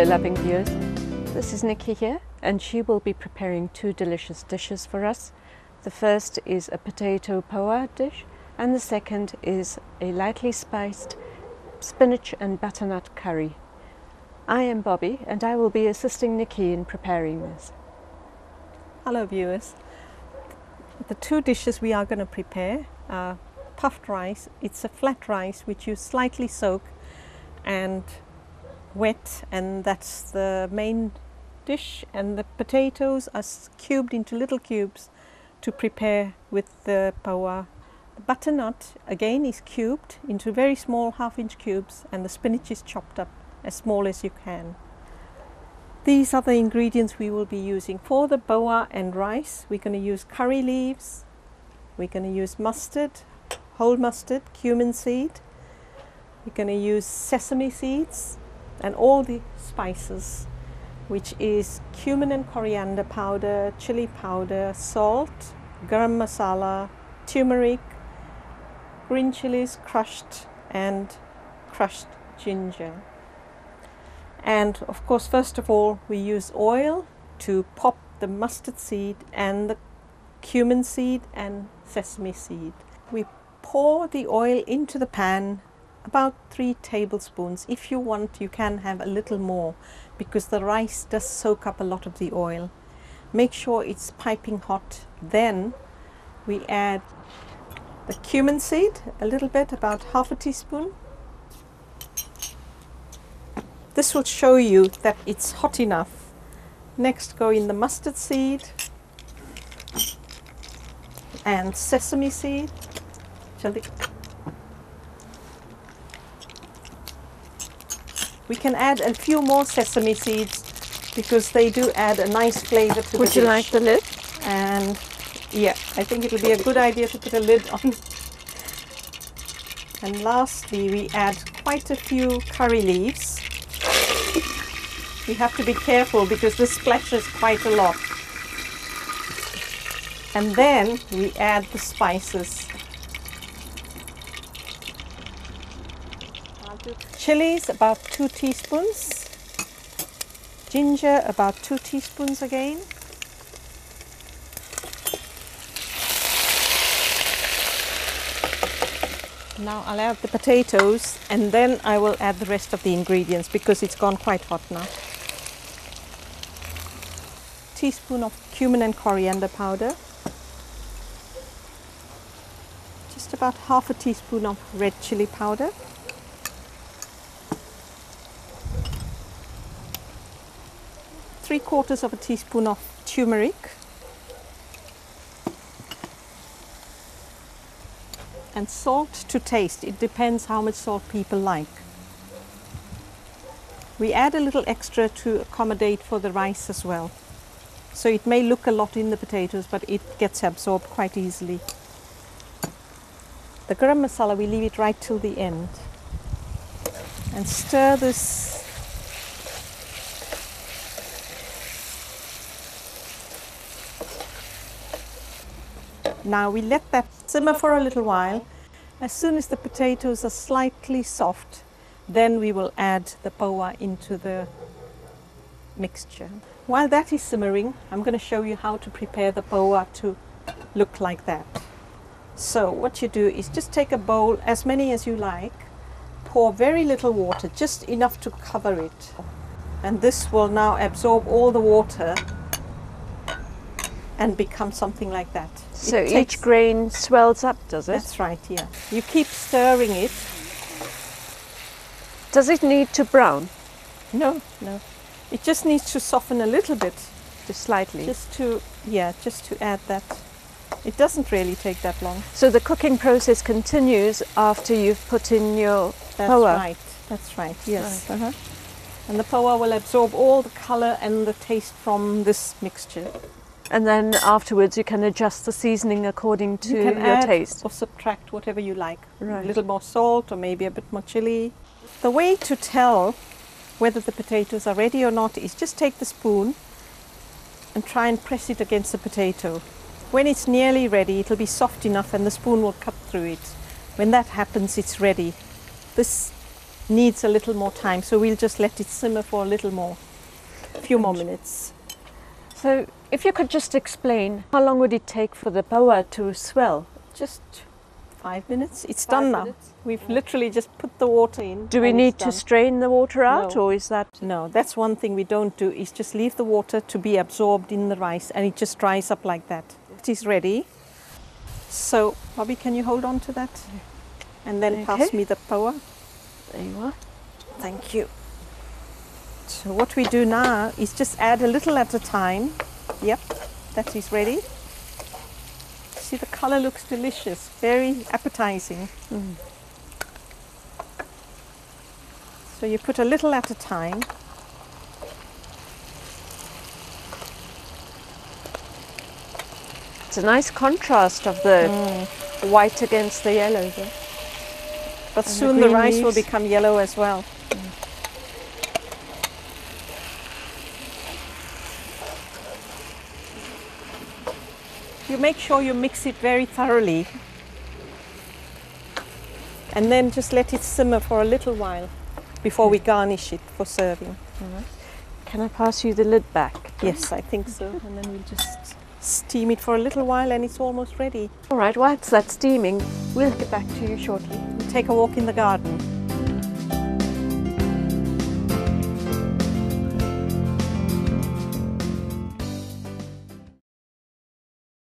Hello loving viewers, this is Nikki here and she will be preparing two delicious dishes for us. The first is a potato pawa dish and the second is a lightly spiced spinach and butternut curry. I am Bobby and I will be assisting Nikki in preparing this. Hello viewers, the two dishes we are going to prepare are puffed rice. It's a flat rice which you slightly soak and wet, and that's the main dish, and the potatoes are cubed into little cubes to prepare with the pawa. The butternut again is cubed into very small half-inch cubes, and the spinach is chopped up as small as you can. These are the ingredients we will be using. For the pawa and rice, we're going to use curry leaves, we're going to use mustard, whole mustard, cumin seed, we're going to use sesame seeds, and all the spices, which is cumin and coriander powder, chili powder, salt, garam masala, turmeric, green chilies crushed, and crushed ginger. And of course, first of all, we use oil to pop the mustard seed and the cumin seed and sesame seed. We pour the oil into the pan, about 3 tablespoons. If you want, you can have a little more because the rice does soak up a lot of the oil. Make sure it's piping hot. Then we add the cumin seed, a little bit, about half a teaspoon. This will show you that it's hot enough. Next go in the mustard seed and sesame seed. We can add a few more sesame seeds because they do add a nice flavor to the dish. Would you like the lid? And yeah, I think it will be a good idea to put a lid on. And lastly, we add quite a few curry leaves. We have to be careful because this splashes quite a lot. And then we add the spices. Chilies, about 2 teaspoons. Ginger, about 2 teaspoons again. Now I'll add the potatoes and then I will add the rest of the ingredients because it's gone quite hot now. Teaspoon of cumin and coriander powder. Just about half a teaspoon of red chili powder. Three-quarters of a teaspoon of turmeric, and salt to taste. It depends how much salt people like. We add a little extra to accommodate for the rice as well. So it may look a lot in the potatoes, but it gets absorbed quite easily. The garam masala, we leave it right till the end. And stir this. Now we let that simmer for a little while. As soon as the potatoes are slightly soft, then we will add the pawa into the mixture. While that is simmering, I'm going to show you how to prepare the pawa to look like that. So what you do is just take a bowl, as many as you like, pour very little water, just enough to cover it. And this will now absorb all the water and become something like that. So each grain swells up, does it? That's right, yeah. You keep stirring it. Does it need to brown? No, no. It just needs to soften a little bit. Just slightly? Just to add that. It doesn't really take that long. So the cooking process continues after you've put in your pawa? That's right, yes. Right. And the pawa will absorb all the color and the taste from this mixture. And then afterwards you can adjust the seasoning according to your add taste. Or subtract whatever you like. Right. A little more salt or maybe a bit more chili. The way to tell whether the potatoes are ready or not is just take the spoon and try and press it against the potato. When it's nearly ready, it'll be soft enough and the spoon will cut through it. When that happens, it's ready. This needs a little more time, so we'll just let it simmer for a few more minutes. So if you could just explain, how long would it take for the pawa to swell? Just 5 minutes. It's done now. We've literally just put the water in. Do we need to strain the water out, No. or is that? No, that's one thing we don't do, is just leave the water to be absorbed in the rice, and it just dries up like that. It is ready. So, Bobby, can you hold on to that? And then pass me the pawa. There you are. Thank you. So what we do now is just add a little at a time. Yep, that is ready. See, the color looks delicious, very appetizing. So you put a little at a time. It's a nice contrast of the white against the yellow there. But And soon the the green rice will leaves. become yellow as well. You make sure you mix it very thoroughly, and then just let it simmer for a little while before we garnish it for serving. Can I pass you the lid back? Yes, I think so. And then we'll just steam it for a little while, and it's almost ready. All right, whilst that's steaming, we'll get back to you shortly. Take a walk in the garden.